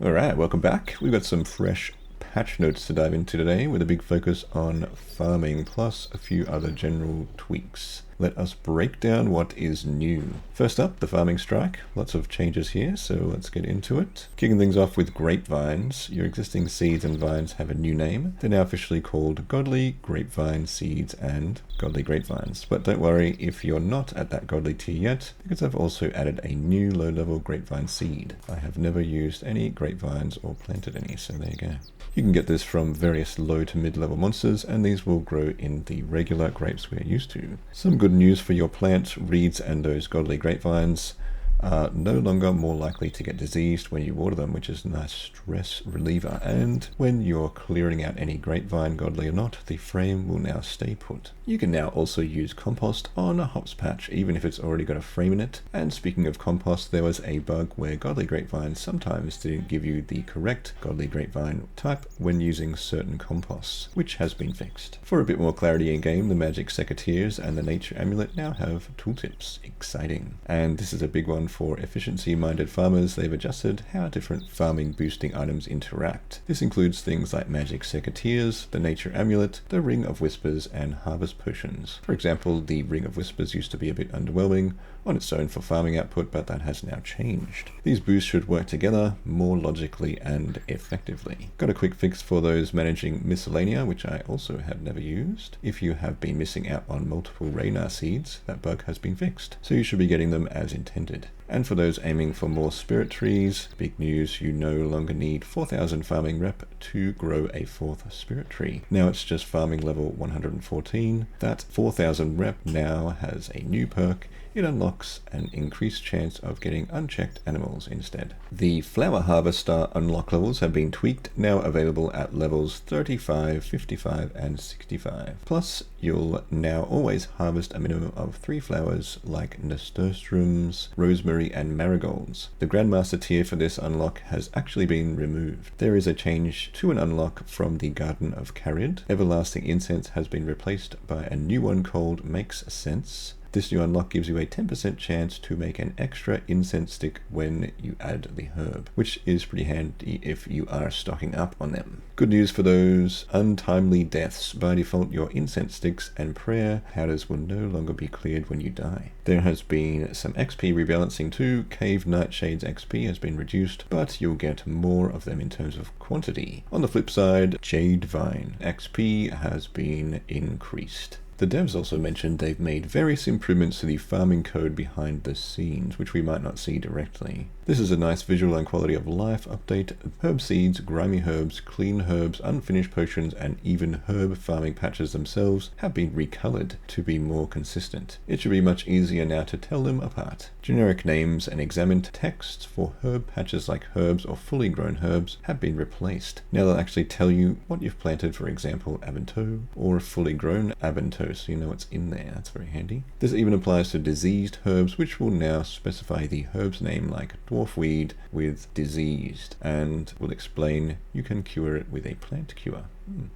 Alright, welcome back. We've got some fresh patch notes to dive into today with a big focus on farming plus a few other general tweaks. Let us break down what is new. First up, the farming strike. Lots of changes here, so let's get into it. Kicking things off with grapevines. Your existing seeds and vines have a new name. They're now officially called Godly Grapevine Seeds and Godly Grapevines. But don't worry if you're not at that Godly tier yet, because I've also added a new low-level grapevine seed. I have never used any grapevines or planted any, so there you go. You can get this from various low to mid-level monsters, and these will grow in the regular grapes we're used to. Some good news for your plant, reeds and those godly grapevines are no longer more likely to get diseased when you water them, which is a nice stress reliever. And when you're clearing out any grapevine, godly or not, the frame will now stay put. You can now also use compost on a hops patch, even if it's already got a frame in it. And speaking of compost, there was a bug where godly grapevines sometimes didn't give you the correct godly grapevine type when using certain composts, which has been fixed. For a bit more clarity in game, the magic secateurs and the nature amulet now have tooltips. Exciting. And this is a big one for efficiency-minded farmers. They've adjusted how different farming boosting items interact. This includes things like magic secateurs, the nature amulet, the ring of whispers, and harvest potions. For example, the ring of whispers used to be a bit underwhelming on its own for farming output, but that has now changed. These boosts should work together more logically and effectively. Got a quick fix for those managing miscellanea, which I also have never used. If you have been missing out on multiple Raynar seeds, that bug has been fixed, so you should be getting them as intended. And for those aiming for more spirit trees, big news, you no longer need 4000 farming rep to grow a 4th spirit tree. Now it's just farming level 114. That 4000 rep now has a new perk. It unlocks an increased chance of getting unchecked animals instead. The flower harvester unlock levels have been tweaked, now available at levels 35, 55, and 65. Plus, you'll now always harvest a minimum of 3 flowers like nasturtiums, rosemary, and marigolds. The Grandmaster tier for this unlock has actually been removed. There is a change to an unlock from the Garden of Carid. Everlasting Incense has been replaced by a new one called Makes Sense. This new unlock gives you a 10% chance to make an extra incense stick when you add the herb, which is pretty handy if you are stocking up on them. Good news for those untimely deaths. By default, your incense sticks and prayer powders will no longer be cleared when you die. There has been some XP rebalancing too. Cave Nightshades XP has been reduced, but you'll get more of them in terms of quantity. On the flip side, Jade Vine XP has been increased. The devs also mentioned they've made various improvements to the farming code behind the scenes, which we might not see directly. This is a nice visual and quality of life update. Herb seeds, grimy herbs, clean herbs, unfinished potions, and even herb farming patches themselves have been recolored to be more consistent. It should be much easier now to tell them apart. Generic names and examined texts for herb patches like herbs or fully grown herbs have been replaced. Now they'll actually tell you what you've planted, for example, Abentoe or fully grown Abentoe, so you know what's in there. That's very handy. This even applies to diseased herbs, which will now specify the herb's name, like dwarfweed with diseased, and will explain you can cure it with a plant cure.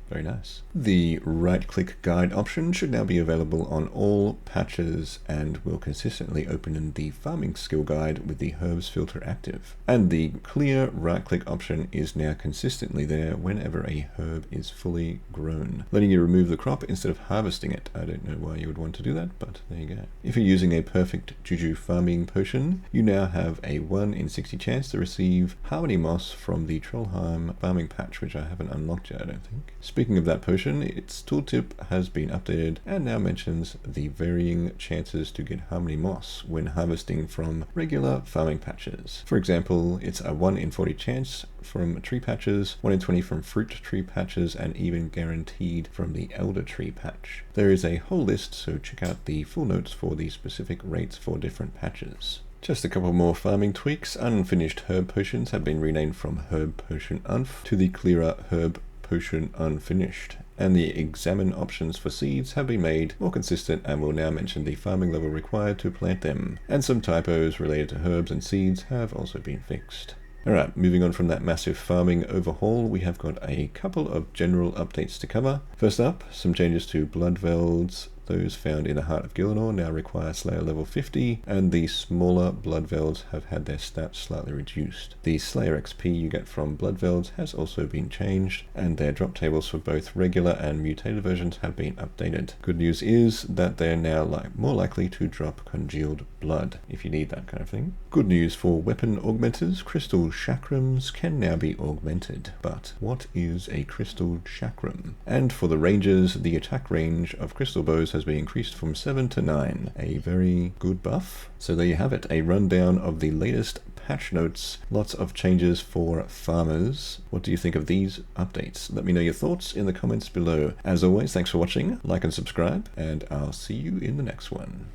Very nice. The right-click guide option should now be available on all patches and will consistently open in the farming skill guide with the herbs filter active. And the clear right-click option is now consistently there whenever a herb is fully grown, letting you remove the crop instead of harvesting it. I don't know why you would want to do that, but there you go. If you're using a perfect Juju farming potion, you now have a 1 in 60 chance to receive Harmony Moss from the Trollheim farming patch, which I haven't unlocked yet, I don't think. Speaking of that potion, its tooltip has been updated and now mentions the varying chances to get Harmony Moss when harvesting from regular farming patches. For example, it's a 1 in 40 chance from tree patches, 1 in 20 from fruit tree patches, and even guaranteed from the elder tree patch. There is a whole list, so check out the full notes for the specific rates for different patches. Just a couple more farming tweaks. Unfinished herb potions have been renamed from Herb Potion Unf to the clearer Herb Potion Unfinished, and the examine options for seeds have been made more consistent and will now mention the farming level required to plant them, and some typos related to herbs and seeds have also been fixed. Alright, moving on from that massive farming overhaul, we have got a couple of general updates to cover. First up, some changes to Bloodveld's Those found in the Heart of Gielinor now require Slayer level 50, and the smaller Bloodvelds have had their stats slightly reduced. The Slayer XP you get from Bloodvelds has also been changed, and their drop tables for both regular and mutated versions have been updated. Good news is that they're now more likely to drop congealed blood, if you need that kind of thing. Good news for weapon augmenters, crystal chakrams can now be augmented. But what is a crystal chakram? And for the rangers, the attack range of crystal bows has been increased from 7 to 9. A very good buff. So there you have it, a rundown of the latest patch notes. Lots of changes for farmers. What do you think of these updates? Let me know your thoughts in the comments below. As always, thanks for watching, like and subscribe, and I'll see you in the next one.